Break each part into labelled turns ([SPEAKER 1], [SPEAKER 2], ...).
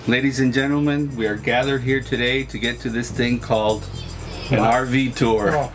[SPEAKER 1] Ladies and gentlemen, we are gathered here today to get to this thing called an RV tour. Oh.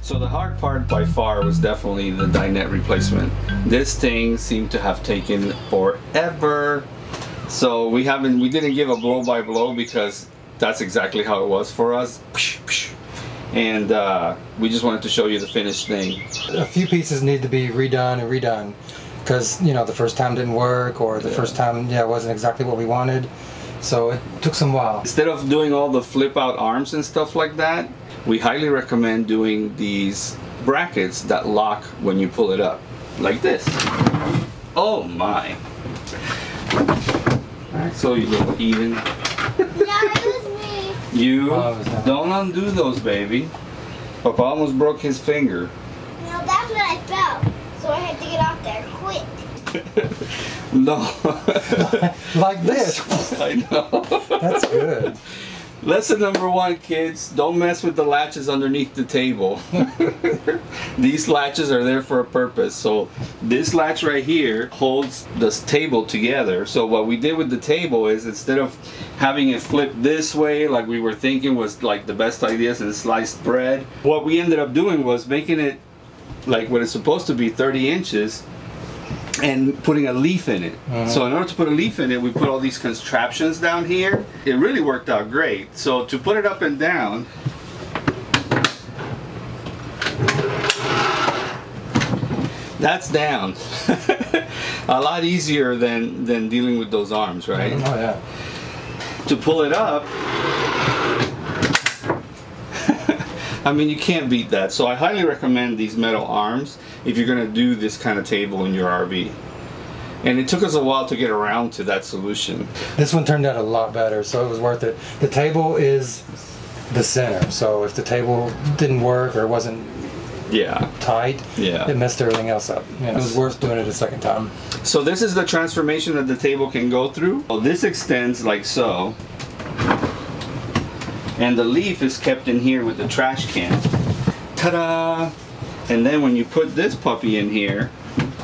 [SPEAKER 1] So the hard part by far was definitely the dinette replacement. This thing seemed to have taken forever. So we didn't give a blow by blow because that's exactly how it was for us. And we just wanted to show you the finished thing.
[SPEAKER 2] A few pieces need to be redone and redone because, you know, the first time didn't work, or the first time, it wasn't exactly what we wanted. So it took some while.
[SPEAKER 1] Instead of doing all the flip out arms and stuff like that, we highly recommend doing these brackets that lock when you pull it up, like this. Oh my. So you little heathen.
[SPEAKER 3] Yeah, it was me.
[SPEAKER 1] You don't undo those, baby. Papa almost broke his finger.
[SPEAKER 3] No, that's when I fell. So I had to get off there quick.
[SPEAKER 1] No.
[SPEAKER 2] Like this.
[SPEAKER 1] I know.
[SPEAKER 2] That's good.
[SPEAKER 1] Lesson number 1, kids, don't mess with the latches underneath the table. These latches are there for a purpose. So this latch right here holds this table together. So what we did with the table is, instead of having it flip this way like we were thinking was like the best ideas in sliced bread, what we ended up doing was making it like what it's supposed to be, 30 inches, and putting a leaf in it. So in order to put a leaf in it, we put all these contraptions down here. It really worked out great. So to put it up and down, that's down. A lot easier than dealing with those arms, right?
[SPEAKER 2] Oh yeah.
[SPEAKER 1] To pull it up, I mean, you can't beat that. So I highly recommend these metal arms if you're going to do this kind of table in your RV. And it took us a while to get around to that solution.
[SPEAKER 2] This one turned out a lot better, so it was worth it. The table is the center, so if the table didn't work or wasn't tight, it messed everything else up. It was worth doing it a second time.
[SPEAKER 1] So this is the transformation that the table can go through. So this extends like so. And the leaf is kept in here with the trash can. Ta-da! And then when you put this puppy in here,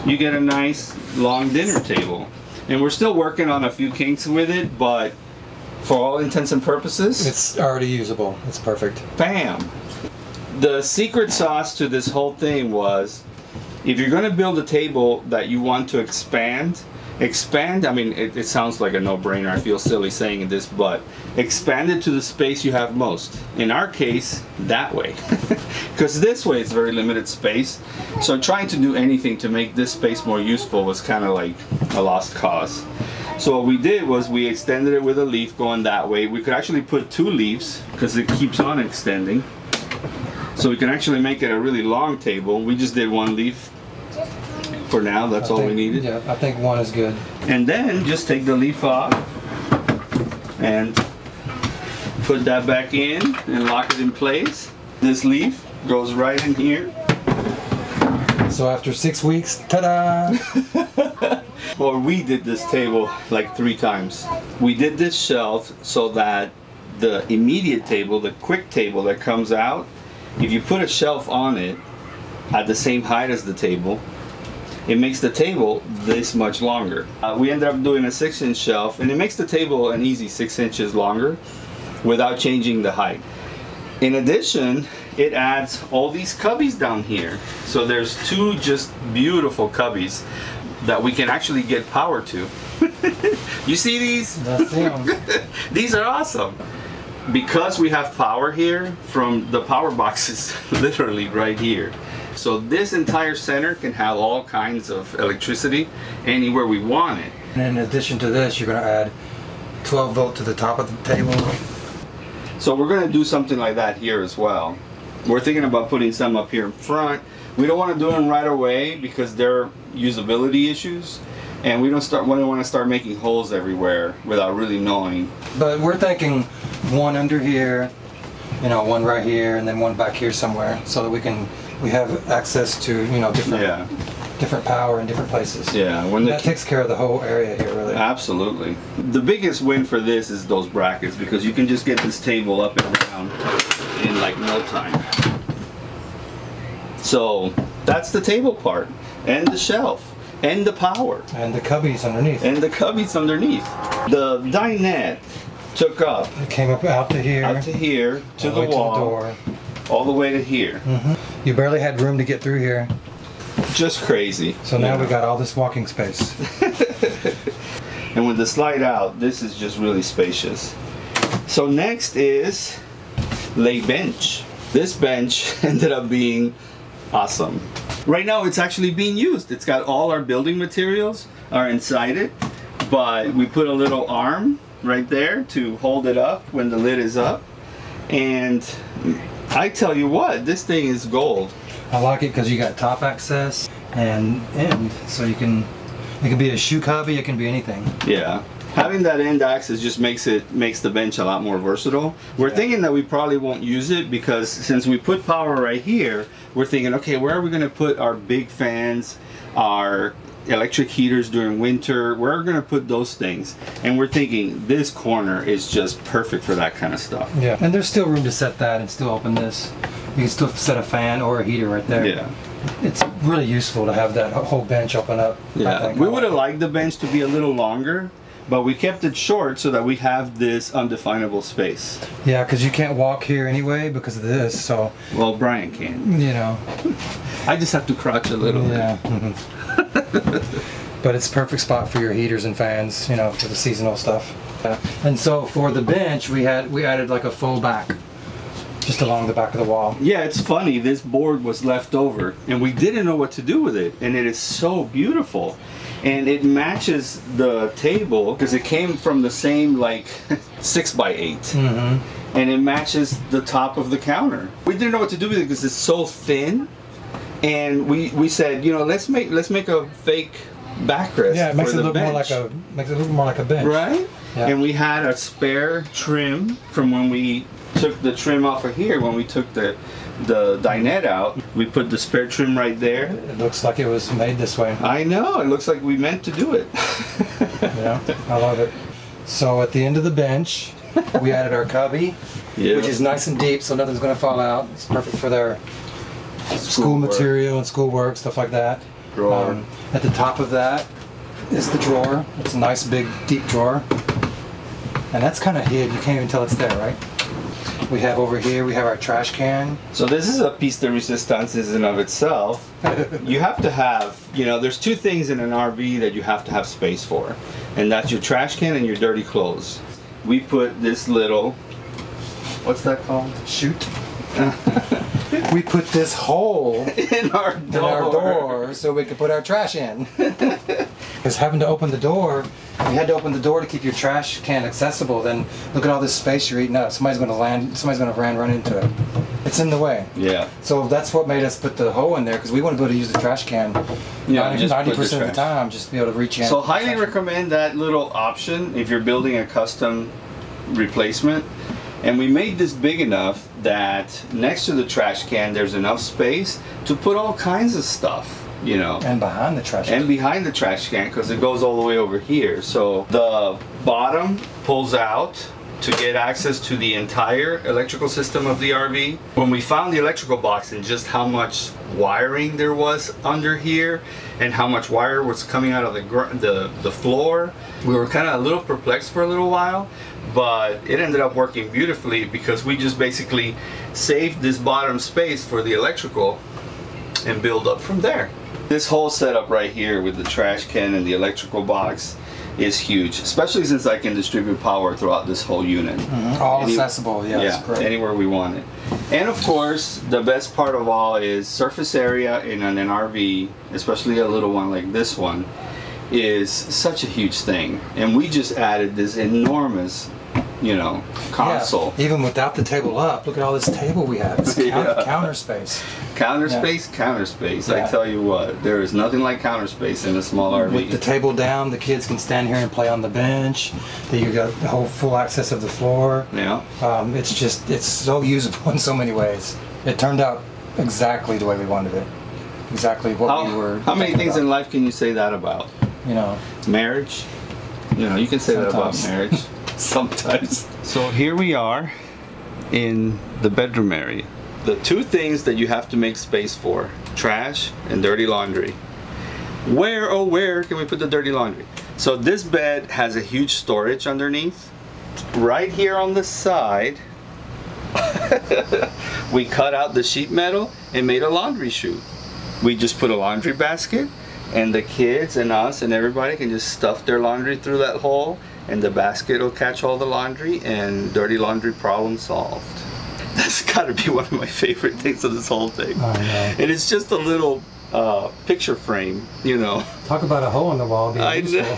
[SPEAKER 1] you get a nice long dinner table. And we're still working on a few kinks with it, but for all intents and purposes,
[SPEAKER 2] it's already usable. It's perfect.
[SPEAKER 1] Bam! The secret sauce to this whole thing was, if you're going to build a table that you want to expand, I mean, it sounds like a no-brainer, I feel silly saying this, but expand it to the space you have most. In our case, that way. Because this way it's very limited space. So trying to do anything to make this space more useful was kind of like a lost cause. So what we did was we extended it with a leaf going that way. We could actually put 2 leaves because it keeps on extending. So we can actually make it a really long table. We just did 1 leaf. For now, that's all we needed.
[SPEAKER 2] Yeah, I think 1 is good.
[SPEAKER 1] And then just take the leaf off and put that back in and lock it in place. This leaf goes right in here.
[SPEAKER 2] So after 6 weeks, ta-da!
[SPEAKER 1] Well, we did this table like 3 times. We did this shelf so that the immediate table, the quick table that comes out, if you put a shelf on it at the same height as the table, it makes the table this much longer. We ended up doing a 6-inch shelf, and it makes the table an easy 6 inches longer without changing the height. In addition, it adds all these cubbies down here. So there's 2 just beautiful cubbies that we can actually get power to. You see these?
[SPEAKER 2] That's them.
[SPEAKER 1] These are awesome. Because we have power here, from the power box is literally right here. So this entire center can have all kinds of electricity anywhere we want it.
[SPEAKER 2] And in addition to this, you're going to add 12 volt to the top of the table.
[SPEAKER 1] So we're going to do something like that here as well. We're thinking about putting some up here in front. We don't want to do them right away because they're usability issues, and we don't want to start making holes everywhere without really knowing.
[SPEAKER 2] But we're thinking one under here, you know, one right here, and then one back here somewhere, so that we have access to, you know, different power in different places.
[SPEAKER 1] Yeah,
[SPEAKER 2] that takes care of the whole area here, really.
[SPEAKER 1] Absolutely. The biggest win for this is those brackets, because you can just get this table up and down in like no time. So that's the table part, and the shelf, and the power,
[SPEAKER 2] and the cubbies underneath.
[SPEAKER 1] The dinette took up.
[SPEAKER 2] It came up out to here.
[SPEAKER 1] Out to here, to the wall, to the door, all the way to here.
[SPEAKER 2] You barely had room to get through here.
[SPEAKER 1] Just crazy.
[SPEAKER 2] So now we got all this walking space.
[SPEAKER 1] And with the slide out, this is just really spacious. So next is lay bench. This bench ended up being awesome. Right now it's actually being used. It's got all our building materials are inside it, but we put a little arm right there to hold it up when the lid is up. And I tell you what, this thing is gold.
[SPEAKER 2] I like it because you got top access and end, so it can be a shoe cubby, it can be anything.
[SPEAKER 1] Yeah. Having that end access just makes the bench a lot more versatile. We're thinking that we probably won't use it because since we put power right here, we're thinking, okay, where are we going to put our big fans, our electric heaters during winter? Where are we going to put those things? And we're thinking this corner is just perfect for that kind of stuff.
[SPEAKER 2] Yeah, and there's still room to set that and still open this. You can still set a fan or a heater right there.
[SPEAKER 1] Yeah.
[SPEAKER 2] It's really useful to have that whole bench open up.
[SPEAKER 1] Yeah, we would have liked the bench to be a little longer, but we kept it short so that we have this undefinable space.
[SPEAKER 2] Yeah, because you can't walk here anyway because of this, so...
[SPEAKER 1] Well, Brian can.
[SPEAKER 2] You know.
[SPEAKER 1] I just have to crouch a little
[SPEAKER 2] bit. But it's a perfect spot for your heaters and fans, you know, for the seasonal stuff. And so for the bench, we added like a faux back. Just along the back of the wall.
[SPEAKER 1] Yeah, it's funny, this board was left over and we didn't know what to do with it, and it is so beautiful. And it matches the table because it came from the same like 6x8. And it matches the top of the counter. We didn't know what to do with it because it's so thin, and we said, you know, let's make a fake backrest.
[SPEAKER 2] Yeah, it makes
[SPEAKER 1] for
[SPEAKER 2] it
[SPEAKER 1] the
[SPEAKER 2] look more like a bench.
[SPEAKER 1] Right?
[SPEAKER 2] Yeah.
[SPEAKER 1] And we had a spare trim from when we took the trim off of here, when we took the dinette out. We put the spare trim right there.
[SPEAKER 2] It looks like it was made this way.
[SPEAKER 1] I know, it looks like we meant to do it.
[SPEAKER 2] Yeah, I love it. So at the end of the bench, we added our cubby, which is nice and deep, so nothing's going to fall out. It's perfect for their school material and schoolwork, stuff like that.
[SPEAKER 1] Drawer.
[SPEAKER 2] At the top of that is the drawer. It's a nice big deep drawer. And that's kind of hid, you can't even tell it's there, right? We have over here, we have our trash can.
[SPEAKER 1] So this is a piece de resistance in and of itself. You have to have, you know, there's two things in an RV that you have to have space for. And that's your trash can and your dirty clothes. We put this little, what's that called?
[SPEAKER 2] Chute. We put this hole
[SPEAKER 1] in our
[SPEAKER 2] door so we could put our trash in. Because having to open the door, if you had to open the door to keep your trash can accessible, then look at all this space you're eating up. Somebody's going to run into it. It's in the way.
[SPEAKER 1] Yeah.
[SPEAKER 2] So that's what made us put the hole in there, because we want to be able to use the trash can 90% of the time, just to be able to reach in.
[SPEAKER 1] So highly recommend that little option if you're building a custom replacement. And we made this big enough that next to the trash can there's enough space to put all kinds of stuff, you know.
[SPEAKER 2] And behind the trash can.
[SPEAKER 1] And behind the trash can, because it goes all the way over here. So the bottom pulls out to get access to the entire electrical system of the RV. When we found the electrical box and just how much wiring there was under here and how much wire was coming out of the floor, we were kind of a little perplexed for a little while. But it ended up working beautifully because we just basically saved this bottom space for the electrical and build up from there. This whole setup right here with the trash can and the electrical box is huge, especially since I can distribute power throughout this whole unit.
[SPEAKER 2] All accessible, yeah,
[SPEAKER 1] anywhere we want it. And of course, the best part of all is surface area in an RV, especially a little one like this one, is such a huge thing. And we just added this enormous, you know, console.
[SPEAKER 2] Yeah, even without the table up, look at all this table we have. It's counter space.
[SPEAKER 1] Counter space, counter space. I tell you what, there is nothing like counter space in a small RV.
[SPEAKER 2] With the table down, the kids can stand here and play on the bench. You got the whole full access of the floor.
[SPEAKER 1] Yeah.
[SPEAKER 2] It's so usable in so many ways. It turned out exactly the way we wanted it. Exactly what we were. How
[SPEAKER 1] many things in life can you say that about?
[SPEAKER 2] You know,
[SPEAKER 1] marriage. You know, you can say that about marriage. Sometimes. So here we are in the bedroom area. The two things that you have to make space for: trash and dirty laundry. Where, oh where can we put the dirty laundry? So this bed has a huge storage underneath. Right here on the side, we cut out the sheet metal and made a laundry chute. We just put a laundry basket, and the kids and us and everybody can just stuff their laundry through that hole, and the basket will catch all the laundry, and dirty laundry problem solved. That's got to be one of my favorite things of this whole thing.
[SPEAKER 2] I know.
[SPEAKER 1] And it's just a little picture frame, you know.
[SPEAKER 2] Talk about a hole in the wall being useful.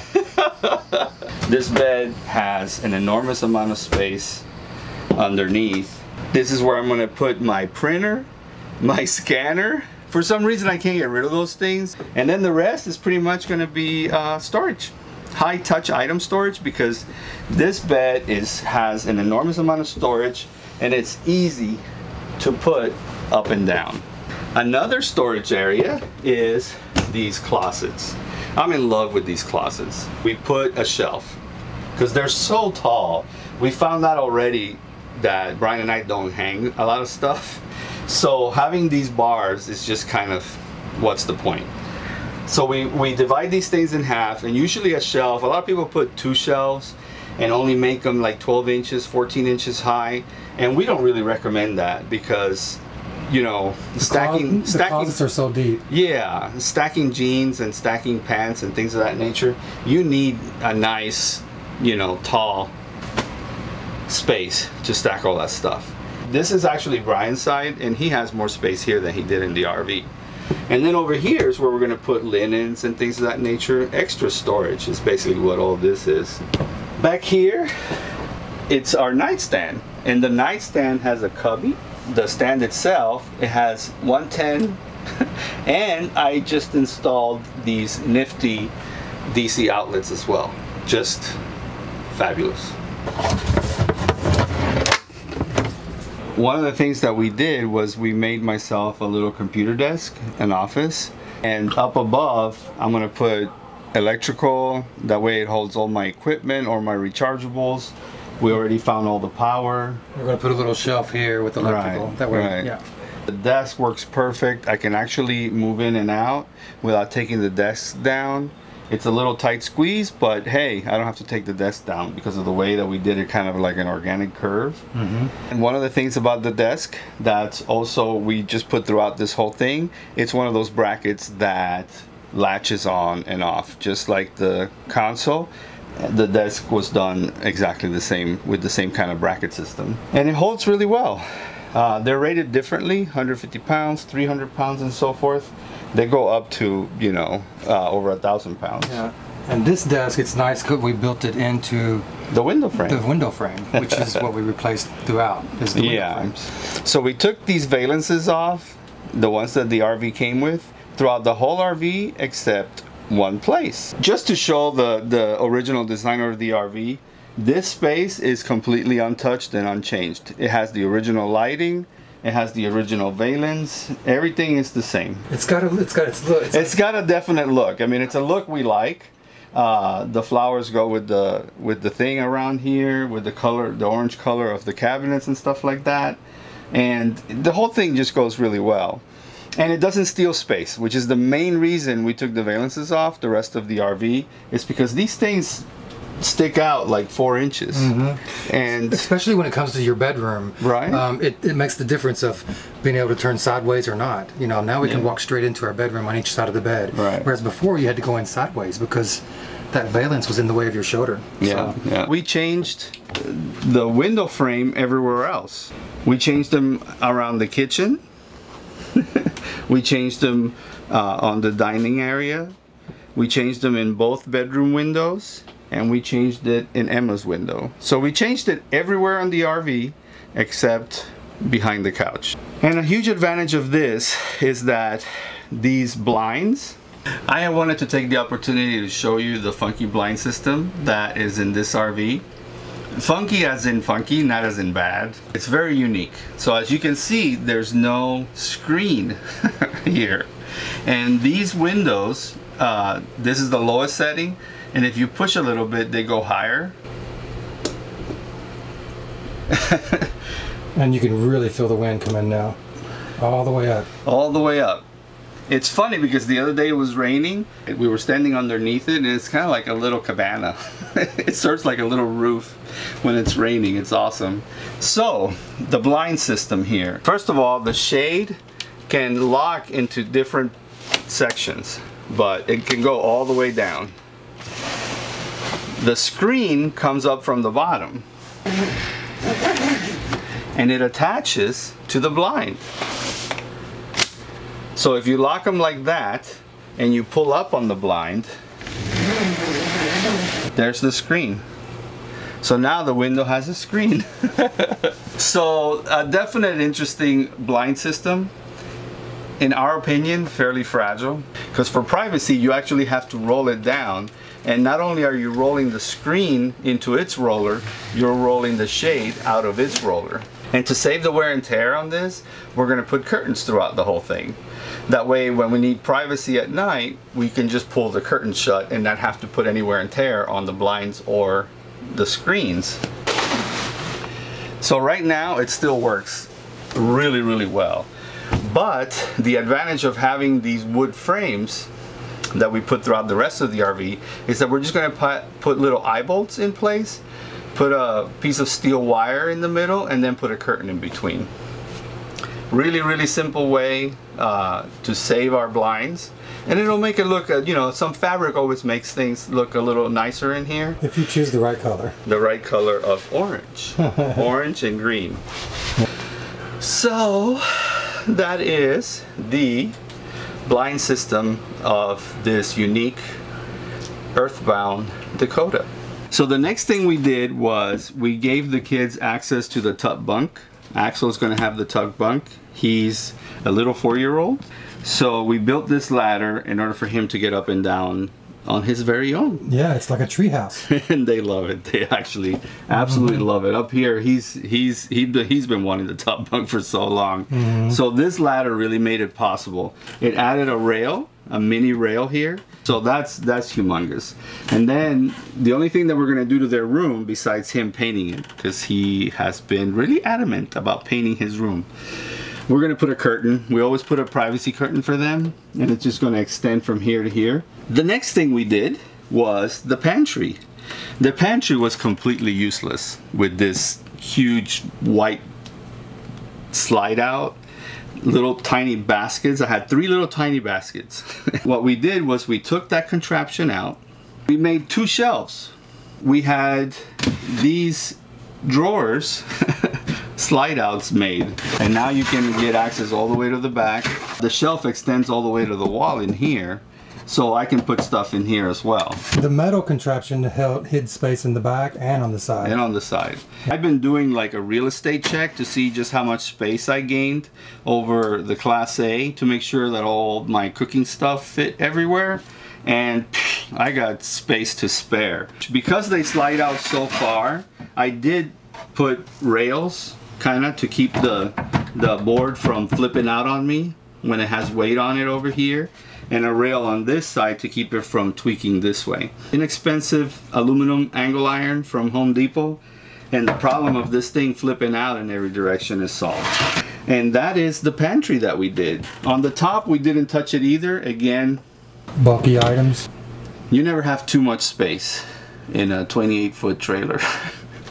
[SPEAKER 1] This bed has an enormous amount of space underneath. This is where I'm going to put my printer, my scanner. For some reason I can't get rid of those things. And then the rest is pretty much going to be storage. High touch item storage, because this bed has an enormous amount of storage, and it's easy to put up and down. Another storage area is these closets. I'm in love with these closets. We put a shelf because they're so tall. We found out already that Brian and I don't hang a lot of stuff. So having these bars is just kind of, what's the point? So we divide these things in half, and usually a shelf, a lot of people put 2 shelves and only make them like 12 inches, 14 inches high. And we don't really recommend that because, you know, stacking
[SPEAKER 2] closets are so deep.
[SPEAKER 1] Yeah, stacking jeans and stacking pants and things of that nature. You need a nice, you know, tall space to stack all that stuff. This is actually Brian's side, and he has more space here than he did in the RV. And then over here is where we're going to put linens and things of that nature. Extra storage is basically what all this is. Back here, it's our nightstand, and the nightstand has a cubby. The stand itself, it has 110, and I just installed these nifty DC outlets as well. Just fabulous. One of the things that we did was we made myself a little computer desk, an office, and up above I'm going to put electrical. That way it holds all my equipment or my rechargeables. We already found all the power.
[SPEAKER 2] We're going to put a little shelf here with electrical. That way, yeah.
[SPEAKER 1] The desk works perfect. I can actually move in and out without taking the desk down. It's a little tight squeeze, but hey, I don't have to take the desk down because of the way that we did it, kind of like an organic curve. And one of the things about the desk that's also we just put throughout this whole thing, it's one of those brackets that latches on and off, just like the console. The desk was done exactly the same with the same kind of bracket system, and it holds really well. They're rated differently, 150 pounds, 300 pounds, and so forth. They go up to, you know, over 1,000 pounds.
[SPEAKER 2] Yeah. And this desk, it's nice because we built it into
[SPEAKER 1] the window frame.
[SPEAKER 2] The window frame, which is what we replaced throughout. Is the window frames.
[SPEAKER 1] So we took these valences off, the ones that the RV came with, throughout the whole RV except one place. Just to show the original designer of the RV, this space is completely untouched and unchanged. It has the original lighting. It has the original valence. Everything is the same.
[SPEAKER 2] It's got its look.
[SPEAKER 1] It's got a definite look. I mean, it's a look we like. The flowers go with the thing around here, with the color, the orange color of the cabinets and stuff like that. And the whole thing just goes really well. And it doesn't steal space, which is the main reason we took the valences off the rest of the RV. Is because these things stick out like 4 inches. And
[SPEAKER 2] especially when it comes to your bedroom,
[SPEAKER 1] right?
[SPEAKER 2] It makes the difference of being able to turn sideways or not. You know, now we can walk straight into our bedroom on each side of the bed.
[SPEAKER 1] Right.
[SPEAKER 2] Whereas before you had to go in sideways because that valance was in the way of your shoulder.
[SPEAKER 1] Yeah, yeah. We changed the window frame everywhere else. We changed them around the kitchen. We changed them on the dining area. We changed them in both bedroom windows, and we changed it in Emma's window. So we changed it everywhere on the RV except behind the couch. And a huge advantage of this is that these blinds, I wanted to take the opportunity to show you the funky blind system that is in this RV. Funky as in funky, not as in bad. It's very unique. So as you can see, there's no screen here. And these windows, this is the lowest setting, and if you push a little bit, they go higher.
[SPEAKER 2] And you can really feel the wind come in now. All the way up. All
[SPEAKER 1] the way up. It's funny because the other day it was raining. We were standing underneath it, and it's kind of like a little cabana. It serves like a little roof when it's raining. It's awesome. So, the blind system here. First of all, the shade can lock into different sections, but it can go all the way down. The screen comes up from the bottom, and it attaches to the blind. So if you lock them like that and you pull up on the blind, there's the screen. So now the window has a screen. So a definite interesting blind system. In our opinion, fairly fragile, because for privacy you actually have to roll it down, and not only are you rolling the screen into its roller, you're rolling the shade out of its roller. And to save the wear and tear on this, we're going to put curtains throughout the whole thing. That way when we need privacy at night, we can just pull the curtain shut and not have to put any wear and tear on the blinds or the screens. So right now it still works really, really well. But the advantage of having these wood frames that we put throughout the rest of the RV is that we're just going to put little eye bolts in place, put a piece of steel wire in the middle, and then put a curtain in between. Really, really simple way to save our blinds, and it'll make it look, you know, some fabric always makes things look a little nicer in here.
[SPEAKER 2] If you choose the right color.
[SPEAKER 1] The right color of orange. Orange and green. So that is the blind system of this unique Earthbound Dakota. So the next thing we did was we gave the kids access to the tub bunk. Axel's going to have the tub bunk. He's a little 4-year-old. So we built this ladder in order for him to get up and down on his very own.
[SPEAKER 2] Yeah, it's like a tree house.
[SPEAKER 1] And they love it. They actually absolutely love it. Up here, he's been wanting the tub bunk for so long. So this ladder really made it possible. It added a rail, a mini rail here. So that's humongous. And then the only thing that we're going to do to their room, besides him painting it, because he has been really adamant about painting his room, we're going to put a curtain. We always put a privacy curtain for them, and it's just going to extend from here to here. The next thing we did was the pantry. The pantry was completely useless with this huge white slide out. Little tiny baskets. I had 3 little tiny baskets. What we did was we took that contraption out. We made 2 shelves. We had these drawers, slide outs made, and now you can get access all the way to the back. The shelf extends all the way to the wall in here, so I can put stuff in here as well.
[SPEAKER 2] The metal contraption hid space in the back and on the side.
[SPEAKER 1] And on the side. I've been doing like a real estate check to see just how much space I gained over the Class A to make sure that all my cooking stuff fit everywhere. And I got space to spare. Because they slide out so far, I did put rails kind of to keep the board from flipping out on me when it has weight on it over here, and a rail on this side to keep it from tweaking this way. Inexpensive aluminum angle iron from Home Depot, and the problem of this thing flipping out in every direction is solved. And that is the pantry that we did. On the top we didn't touch it either. Again,
[SPEAKER 2] bulky items.
[SPEAKER 1] You never have too much space in a 28-foot trailer.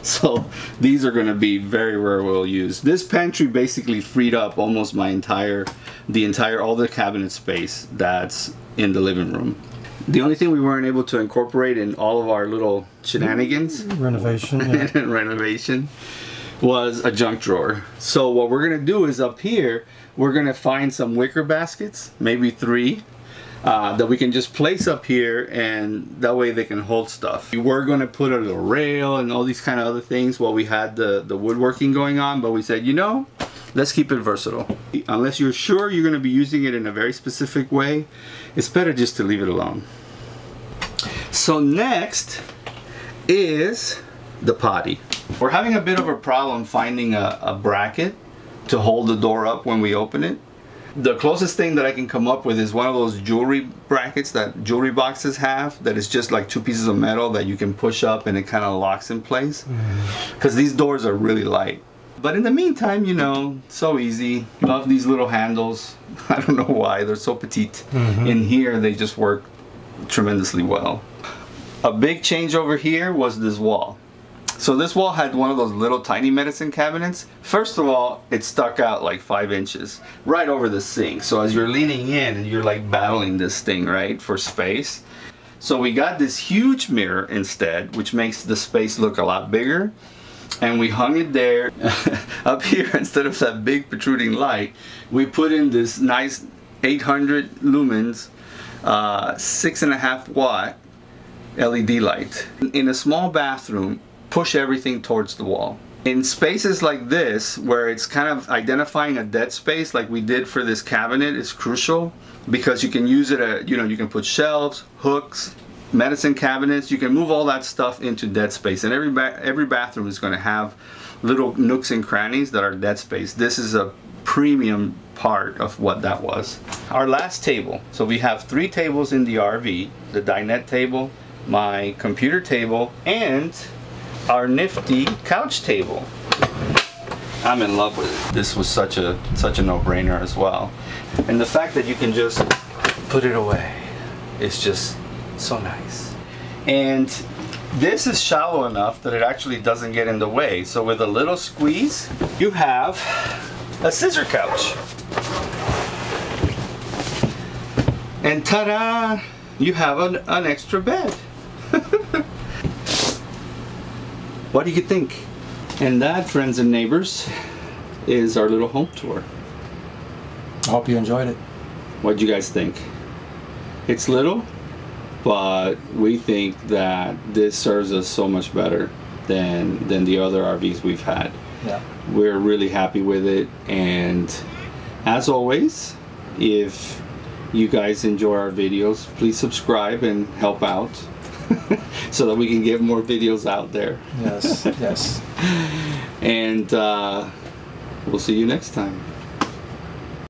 [SPEAKER 1] So these are going to be very well used. This pantry basically freed up almost my all the cabinet space that's in the living room. The only thing we weren't able to incorporate in all of our little shenanigans,
[SPEAKER 2] renovation
[SPEAKER 1] was a junk drawer. So what we're gonna do is up here, we're gonna find some wicker baskets, maybe 3, that we can just place up here, and that way they can hold stuff. We were gonna put a little rail and all these kind of other things while we had the woodworking going on, but we said, you know, let's keep it versatile. Unless you're sure you're gonna be using it in a very specific way, it's better just to leave it alone. So next is the potty. We're having a bit of a problem finding a bracket to hold the door up when we open it. The closest thing that I can come up with is one of those jewelry brackets that jewelry boxes have, that is just like 2 pieces of metal that you can push up and it kind of locks in place. Because these doors are really light. But in the meantime, you know, so easy. Love these little handles. I don't know why, they're so petite. In here, they just work tremendously well. A big change over here was this wall. So this wall had one of those little tiny medicine cabinets. First of all, it stuck out like 5 inches right over the sink. So as you're leaning in, you're like battling this thing, right, for space. So we got this huge mirror instead, which makes the space look a lot bigger. And we hung it there. Up here, instead of that big protruding light, we put in this nice 800 lumens, 6.5 watt LED light. In a small bathroom, push everything towards the wall. In spaces like this, where it's kind of identifying a dead space like we did for this cabinet, is crucial, because you can use it, you know, you can put shelves, hooks, medicine cabinets, you can move all that stuff into dead space. And every bathroom is going to have little nooks and crannies that are dead space. This is a premium part of what that was. Our last table. So we have 3 tables in the RV, the dinette table, my computer table, and our nifty couch table. I'm in love with it. This was such a no-brainer as well. And the fact that you can just put it away is just so nice. And this is shallow enough that it actually doesn't get in the way. So with a little squeeze, you have a scissor couch. And ta-da! You have an extra bed. What do you think? And that, friends and neighbors, is our little home tour.
[SPEAKER 2] I hope you enjoyed it.
[SPEAKER 1] What do you guys think? It's little, but we think that this serves us so much better than the other RVs we've had.
[SPEAKER 2] Yeah.
[SPEAKER 1] We're really happy with it, and as always, if you guys enjoy our videos, please subscribe and help out so that we can get more videos out there.
[SPEAKER 2] Yes, yes.
[SPEAKER 1] And we'll see you next time.